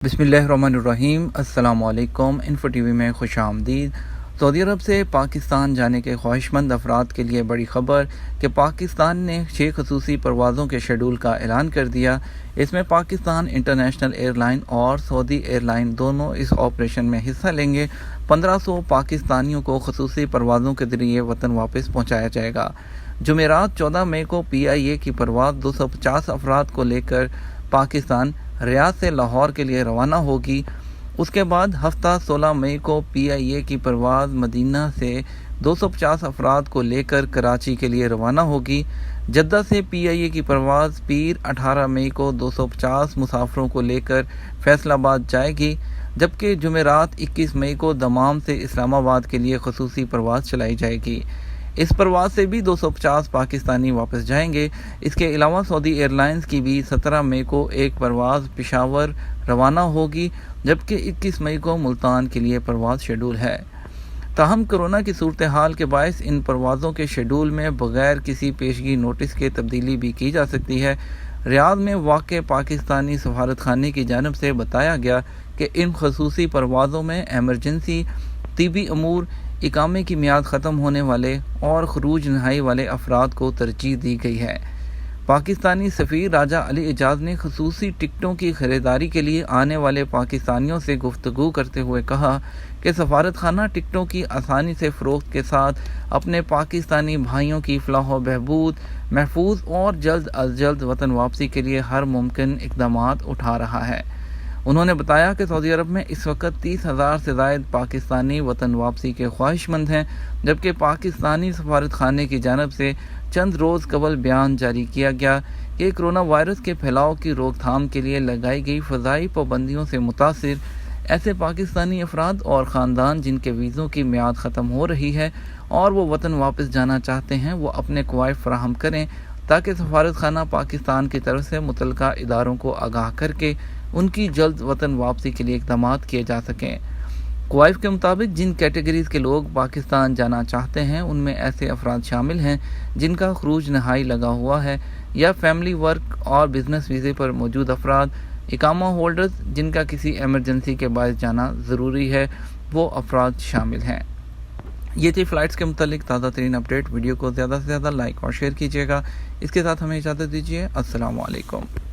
بسم اللہ الرحمن الرحیم۔ السلام علیکم۔ انفو ٹی وی میں خوش آمدید۔ سعودی عرب سے پاکستان جانے کے خواہش مند افراد کے لیے بڑی خبر کہ پاکستان نے 6 خصوصی پروازوں کے شیڈول کا اعلان کر دیا۔ اس میں پاکستان انٹرنیشنل ایئر لائن اور سعودی ایئر لائن دونوں اس آپریشن میں حصہ لیں گے۔ 1500 پاکستانیوں کو خصوصی پروازوں کے ذریعے وطن واپس پہنچایا جائے گا۔ جمعرات 14 مئی کو PIA کی پرواز 250 افراد کو لے کر پاکستان ریاض سے لاہور کے لیے روانہ ہوگی۔ اس کے بعد ہفتہ 16 مئی کو PIA کی پرواز مدینہ سے 250 افراد کو لے کر کراچی کے لیے روانہ ہوگی۔ جدہ سے PIA کی پرواز پیر 18 مئی کو 250 مسافروں کو لے کر فیصل آباد جائے گی، جبکہ جمعرات 21 مئی کو دمام سے اسلام آباد کے لیے خصوصی پرواز چلائی جائے گی۔ اس پرواز سے بھی 250 پاکستانی واپس جائیں گے۔ اس کے علاوہ سعودی ایئر لائنز کی بھی 17 مئی کو ایک پرواز پشاور روانہ ہوگی، جبکہ 21 مئی کو ملتان کے لیے پرواز شیڈول ہے۔ تاہم کورونا کی صورتحال کے باعث ان پروازوں کے شیڈول میں بغیر کسی پیشگی نوٹس کے تبدیلی بھی کی جا سکتی ہے۔ ریاض میں واقع پاکستانی سفارت خانے کی جانب سے بتایا گیا کہ ان خصوصی پروازوں میں ایمرجنسی، طبی امور، اقامے کی میعاد ختم ہونے والے اور خروج نہائی والے افراد کو ترجیح دی گئی ہے۔ پاکستانی سفیر راجہ علی اعجاز نے خصوصی ٹکٹوں کی خریداری کے لیے آنے والے پاکستانیوں سے گفتگو کرتے ہوئے کہا کہ سفارت خانہ ٹکٹوں کی آسانی سے فروخت کے ساتھ اپنے پاکستانی بھائیوں کی فلاح و بہبود، محفوظ اور جلد از جلد وطن واپسی کے لیے ہر ممکن اقدامات اٹھا رہا ہے۔ انہوں نے بتایا کہ سعودی عرب میں اس وقت 30,000 سے زائد پاکستانی وطن واپسی کے خواہش مند ہیں، جبکہ پاکستانی سفارت خانے کی جانب سے چند روز قبل بیان جاری کیا گیا کہ کرونا وائرس کے پھیلاؤ کی روک تھام کے لیے لگائی گئی فضائی پابندیوں سے متاثر ایسے پاکستانی افراد اور خاندان جن کے ویزوں کی میعاد ختم ہو رہی ہے اور وہ وطن واپس جانا چاہتے ہیں، وہ اپنے کوائف فراہم کریں تاکہ سفارت خانہ پاکستان کی طرف سے متعلقہ اداروں کو آگاہ کر کے ان کی جلد وطن واپسی کے لیے اقدامات کیے جا سکیں۔ کوائف کے مطابق جن کیٹیگریز کے لوگ پاکستان جانا چاہتے ہیں ان میں ایسے افراد شامل ہیں جن کا خروج نہائی لگا ہوا ہے، یا فیملی ورک اور بزنس ویزے پر موجود افراد، اقامہ ہولڈرز جن کا کسی ایمرجنسی کے باعث جانا ضروری ہے، وہ افراد شامل ہیں۔ یہ تھی فلائٹس کے متعلق تازہ ترین اپڈیٹ۔ ویڈیو کو زیادہ سے زیادہ لائک اور شیئر کیجیے گا۔ اس کے ساتھ ہمیں اجازت دیجیے۔ السلام علیکم۔